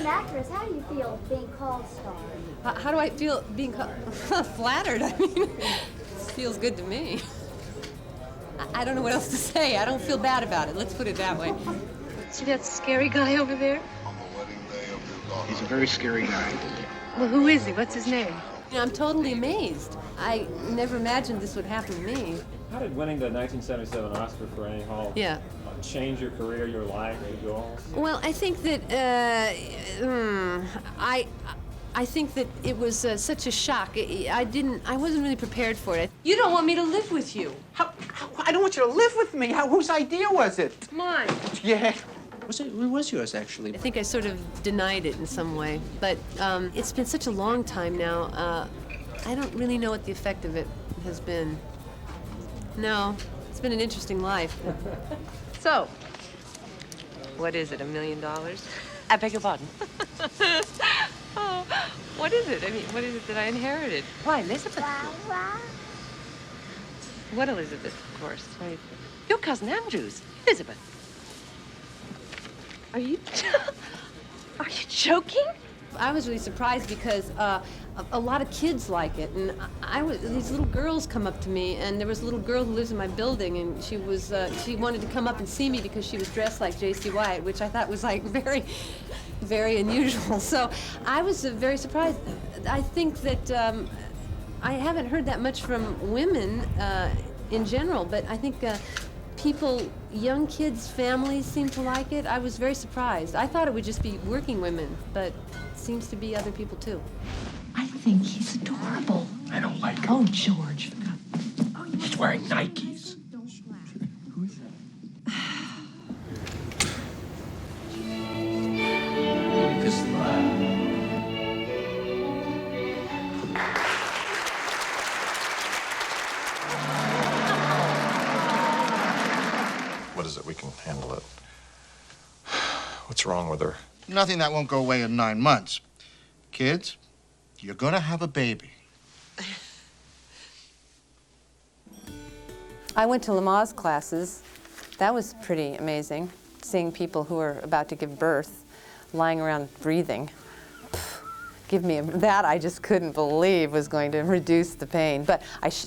an actress, how do you feel being called star? How do I feel being flattered? I mean, it feels good to me. I don't know what else to say. I don't feel bad about it. Let's put it that way. See that scary guy over there? He's a very scary guy. Well, who is he? What's his name? You know, I'm totally amazed. I never imagined this would happen to me. How did winning the 1977 Oscar for Annie Hall change your career, your life, your goals? Well, I think that I think that it was such a shock. I wasn't really prepared for it. You don't want me to live with you. I don't want you to live with me. Whose idea was it? Mine. Yeah. It was yours, actually. I think I sort of denied it in some way, but it's been such a long time now. I don't really know what the effect of it has been. No, it's been an interesting life. So, what is it, $1 million? I beg your pardon? Oh, what is it? I mean, what is it that I inherited? Why, Elizabeth? What Elizabeth, of course? Your cousin Andrew's, Elizabeth. Are you joking? I was really surprised because a lot of kids like it, and these little girls come up to me, and there was a little girl who lives in my building, and she wanted to come up and see me because she was dressed like J.C. Wyatt, which I thought was like very, very unusual. So I was very surprised. I think that I haven't heard that much from women in general, but I think people, young kids, families seem to like it. I was very surprised. I thought it would just be working women, but it seems to be other people too. I think he's adorable. I don't like him. Oh, George. He's wearing Nikes. Who is that? This What is it? We can handle it. What's wrong with her? Nothing that won't go away in 9 months. Kids, you're gonna have a baby. I went to Lamaze classes. That was pretty amazing, seeing people who were about to give birth lying around breathing. That I just couldn't believe was going to reduce the pain. But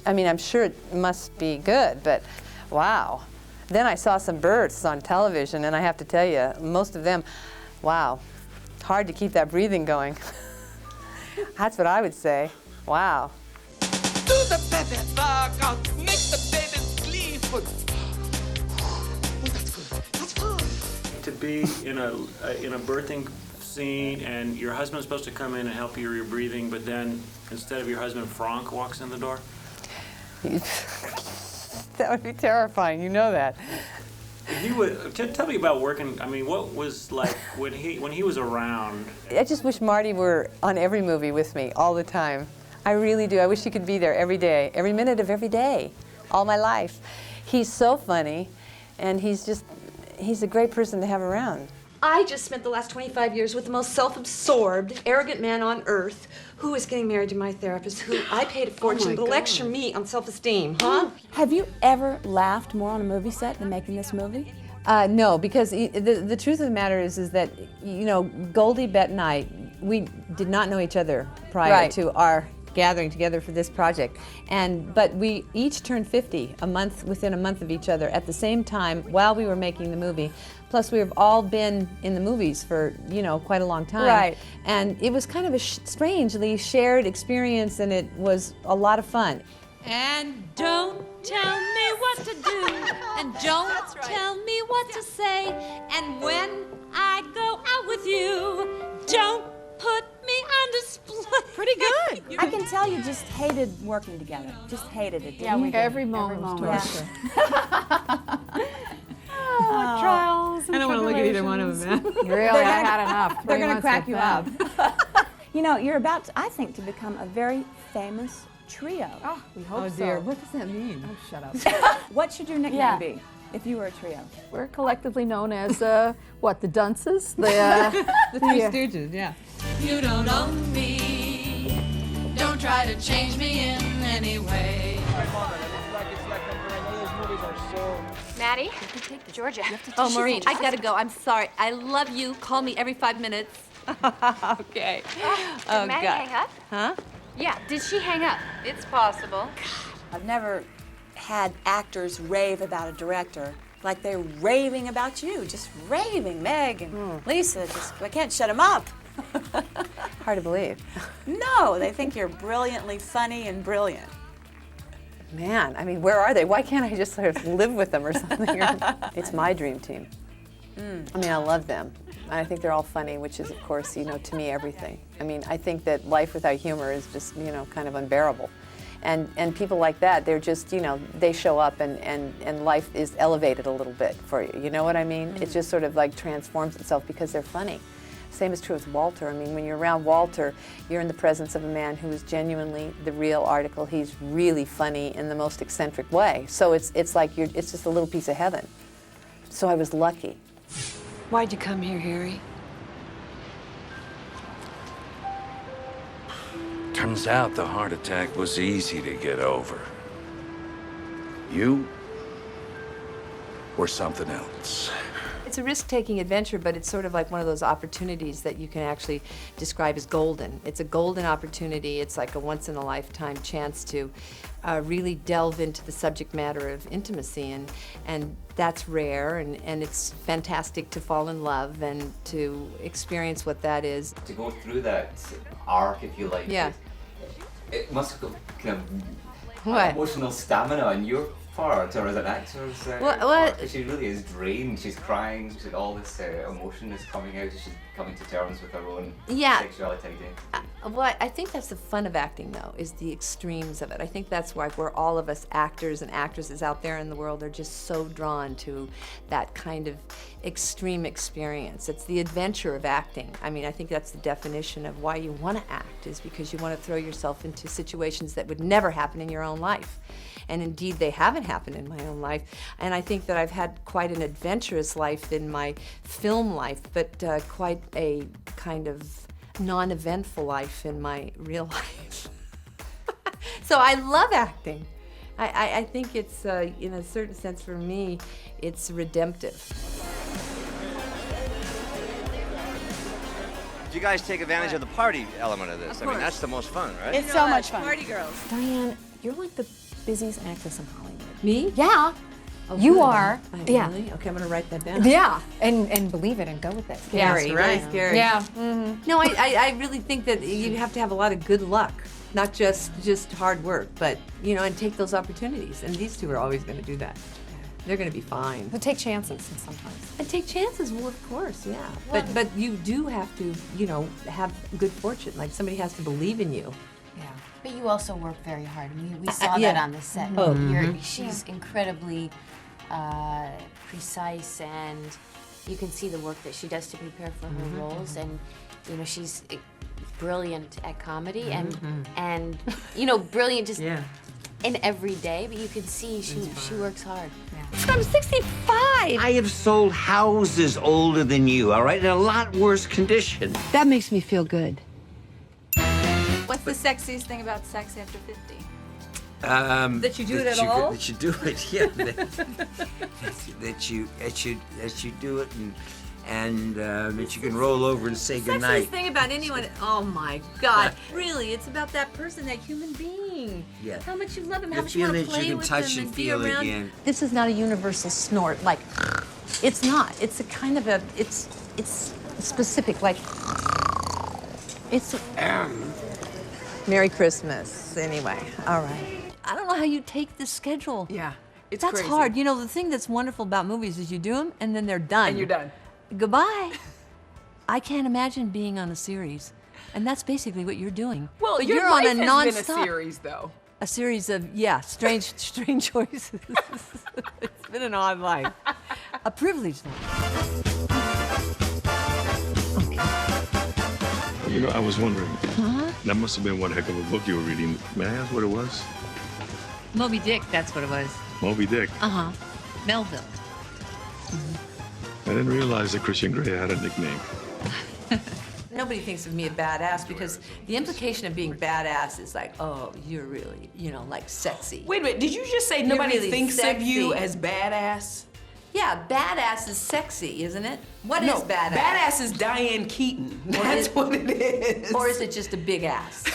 I mean, I'm sure it must be good, but wow. Then I saw some births on television, and I have to tell you, most of them, wow, hard to keep that breathing going. That's what I would say. Wow. Do the baby fuck out, make the baby sleep. Oh, that's good. That's good. To be in a birthing scene, and your husband's supposed to come in and help you with your breathing, but then instead of your husband, Frank walks in the door. That would be terrifying. You know that. He would tell me about working. I mean, what was like when he was around? I just wish Marty were on every movie with me all the time. I really do. I wish he could be there every day, every minute of every day, all my life. He's so funny, and he's a great person to have around. I just spent the last 25 years with the most self-absorbed, arrogant man on earth who is getting married to my therapist, who I paid a fortune to lecture me on self-esteem, huh? Have you ever laughed more on a movie set than making this movie? No, because the truth of the matter is that, you know, Goldie, Bette, and I, we did not know each other prior to our gathering together for this project. But we each turned 50 within a month of each other at the same time while we were making the movie. Plus, we have all been in the movies for, you know, quite a long time. Right. And it was kind of a strangely shared experience, and it was a lot of fun. And don't tell me what to do, and don't tell me what to say. And when I go out with you, don't put me on display. Pretty good. I can tell you just hated working together. Just hated it. Yeah, we every moment was torture. Oh, trials and I don't want to look at either one of them. Really, I had enough. They're going to crack you up. You know, you're about to, I think, to become a very famous trio. Oh, we hope Oh so. dear, what does that mean? Oh, shut up. What should your nickname be if you were a trio? We're collectively known as, what, the Dunces? The Three Stooges, yeah. You don't own me. Don't try to change me in any way. Maddie? Georgia. Oh, Maureen, I gotta go. I'm sorry. I love you. Call me every 5 minutes. Okay. Did Maddie hang up? Huh? Yeah, did she hang up? It's possible. I've never had actors rave about a director like they're raving about you, just raving. Meg and Lisa, I can't shut them up. Hard to believe. No, they think you're brilliantly funny and brilliant. Man, I mean, where are they? Why can't I just sort of live with them or something? It's my dream team. I mean, I love them. I think they're all funny, which is, of course, you know, to me, everything. I mean, I think that life without humor is just, you know, kind of unbearable. And people like that, they're just, you know, they show up and life is elevated a little bit for you. You know what I mean? It just sort of like transforms itself because they're funny. Same is true with Walter. I mean, when you're around Walter, you're in the presence of a man who is genuinely the real article. He's really funny in the most eccentric way. So it's like it's just a little piece of heaven. So I was lucky. Why'd you come here, Harry? Turns out the heart attack was easy to get over. You were something else. It's a risk-taking adventure, but it's sort of like one of those opportunities that you can actually describe as golden. It's a golden opportunity. It's like a once-in-a-lifetime chance to really delve into the subject matter of intimacy, and that's rare, and it's fantastic to fall in love and to experience what that is. To go through that arc, if you like, Yeah. it must have kind of What? emotional stamina on your part, or as an actor's What? part. She really is drained. She's crying. All this emotion is coming out. She's coming to terms with her own sexuality identity. Well, I think that's the fun of acting, though, is the extremes of it. I think that's why where all of us actors and actresses out there in the world are just so drawn to that kind of extreme experience. It's the adventure of acting. I mean, I think that's the definition of why you want to act, is because you want to throw yourself into situations that would never happen in your own life. And indeed, they haven't happened in my own life. And I think that I've had quite an adventurous life in my film life, but quite a kind of non-eventful life in my real life. So I love acting. I think it's, in a certain sense for me, it's redemptive. You guys take advantage of the party element of this. I mean, that's the most fun, right? It's so much fun. Party girls. Diane, you're like the busiest actress in Hollywood. Me? Yeah. Oh, you good. are. Yeah. Really? Okay, I'm gonna write that down. Yeah. And believe it and go with it. Scary, very scary. Yeah. No, I really think that you have to have a lot of good luck, not just hard work, but, you know, and take those opportunities. And these two are always going to do that. They're going to be fine. But take chances sometimes. And take chances, well, of course, yeah. But you do have to, you know, have good fortune. Like, somebody has to believe in you. Yeah. But you also work very hard. We saw yeah. that on the set. Oh. She's incredibly precise, and you can see the work that she does to prepare for her roles. And you know, she's brilliant at comedy, and you know, brilliant just in every day. But you can see she works hard. I'm 65. I have sold houses older than you, all right, in a lot worse condition. That makes me feel good. What's the sexiest thing about sex after 50? That you do it at all? That you do it, yeah. that you do it, and that you can roll over and say goodnight. Sexiest thing about anyone, oh my God, really, it's about that person, that human being. Yeah. How much you love him, how The much you want to feeling that play you can with touch him and be feel around. again. This is not a universal snort, like, it's not. It's a kind of a, it's specific, like, it's, Merry Christmas, anyway, all right. I don't know how you take this schedule. Yeah, it's That's crazy. hard. You know, the thing that's wonderful about movies is you do them and then they're done. And you're done. Goodbye. I can't imagine being on a series. And that's basically what you're doing. Well, but your you're life on a has non-stop. been a series, though. A series of, strange choices. It's been an odd life. A privileged life. You know, I was wondering, that must have been one heck of a book you were reading. May I ask what it was? Moby Dick, that's what it was. Moby Dick. Uh-huh. Melville. I didn't realize that Christian Grey had a nickname. Nobody thinks of me a badass because the implication of being badass is like, oh, you're really, you know, like sexy. Wait a minute, did you just say You're nobody really thinks of you sexy. as badass? Yeah, badass is sexy, isn't it? What is No, badass? Badass is Diane Keaton. That's what it is. Or is it just a big ass?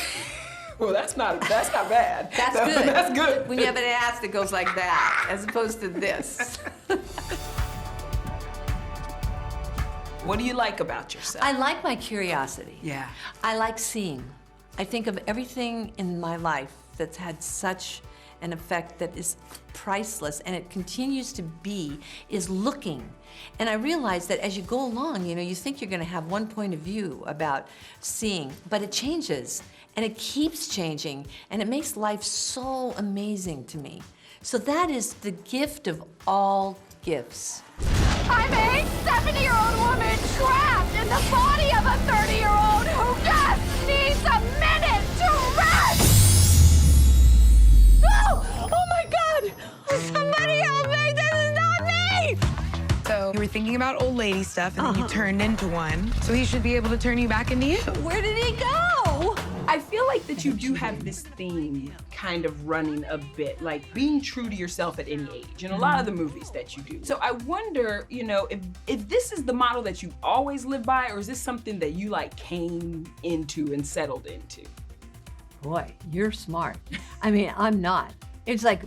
Well, that's not bad. That's good. That's good. When you have an ass that goes like that, as opposed to this. What do you like about yourself? I like my curiosity. Yeah. I like seeing. I think of everything in my life that's had such an effect that is priceless, and it continues to be, is looking. And I realize that as you go along, you know, you think you're gonna have one point of view about seeing, but it changes, and it keeps changing, and it makes life so amazing to me. So that is the gift of all gifts. I'm a 70-year-old woman trapped in the body of a 30-year-old who just needs a minute to rest! Oh! Oh my God! Somebody help me! This is not me! So you were thinking about old lady stuff, and then you turned into one. So he should be able to turn you back into you. Where did he go? I feel like that you do have this theme kind of running a bit, like being true to yourself at any age in a lot of the movies that you do. So I wonder, you know, if this is the model that you always live by, or is this something that you like came into and settled into? Boy, you're smart. I mean, I'm not. It's like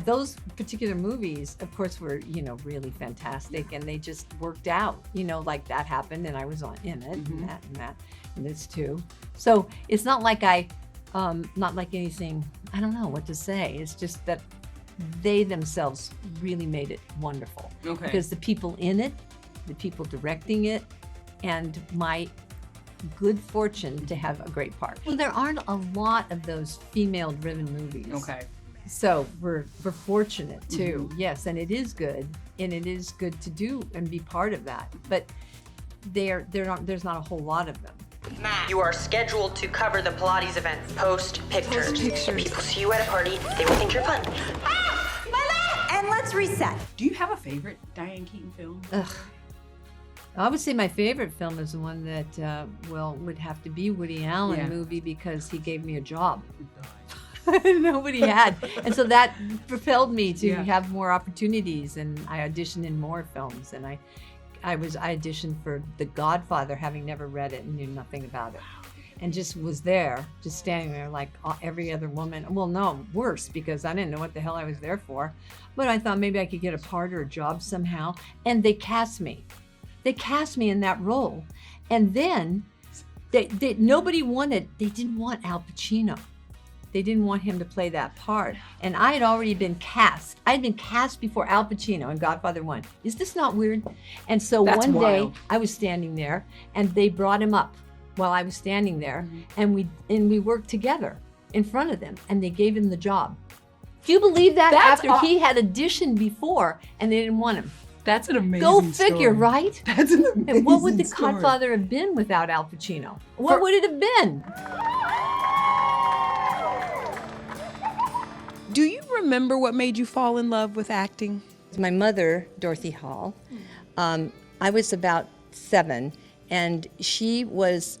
those particular movies, of course, were, you know, really fantastic, and they just worked out. You know, like that happened, and I was in it, and that, and this too. So it's not like not like anything. I don't know what to say. It's just that they themselves really made it wonderful. Okay. Because the people in it, the people directing it, and my good fortune to have a great part. Well, there aren't a lot of those female-driven movies. Okay. So we're fortunate too. Yes, and it is good, and it is good to do and be part of that. But there's not a whole lot of them. You are scheduled to cover the Pilates event. Post pictures. If people see you at a party, they will think you're fun. Ah! My leg! And let's reset. Do you have a favorite Diane Keaton film? Ugh. I would say my favorite film is the one that would have to be Woody Allen movie, because he gave me a job. Nobody had. And so that propelled me to have more opportunities, and I auditioned in more films, and I auditioned for The Godfather, having never read it and knew nothing about it. And just was there, just standing there like every other woman. Well, no, worse, because I didn't know what the hell I was there for. But I thought maybe I could get a part or a job somehow. And they cast me. They cast me in that role. And then they didn't want Al Pacino. They didn't want him to play that part. And I had already been cast. I had been cast before Al Pacino in Godfather 1. Is this not weird? And so one day I was standing there, and they brought him up while I was standing there, and we worked together in front of them, and they gave him the job. Do you believe that? After he had auditioned before and they didn't want him. That's an amazing Go figure, story. right? That's an amazing And what would the story. Godfather have been without Al Pacino? What would it have been? Do you remember what made you fall in love with acting? My mother, Dorothy Hall, I was about 7, and she was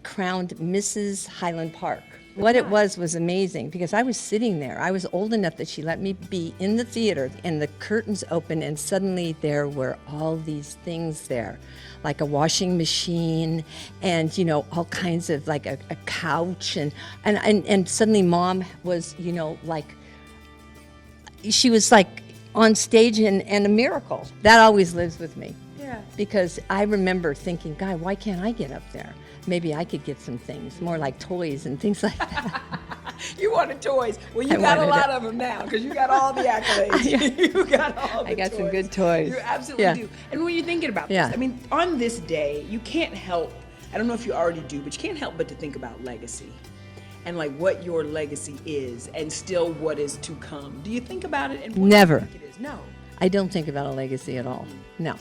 crowned Mrs. Highland Park. What it was amazing, because I was sitting there. I was old enough that she let me be in the theater, and the curtains opened, and suddenly there were all these things there, like a washing machine, and all kinds of, like a couch, and suddenly Mom was, like, she was like on stage and a miracle. That always lives with me. Yeah. Because I remember thinking, God, why can't I get up there? Maybe I could get some things, more like toys and things like that. You wanted toys. Well, you got a lot of them now, because you got all the accolades. You got all the I got toys. some good toys. You absolutely do. And when you're thinking about this, I mean, on this day, you can't help, I don't know if you already do, but you can't help but to think about legacy. And like what your legacy is, and still what is to come. Do you think about it? And what Never. do you think it is? No. I don't think about a legacy at all. No.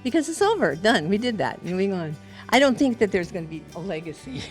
Because it's over, done. We did that. Moving on. I don't think that there's going to be a legacy.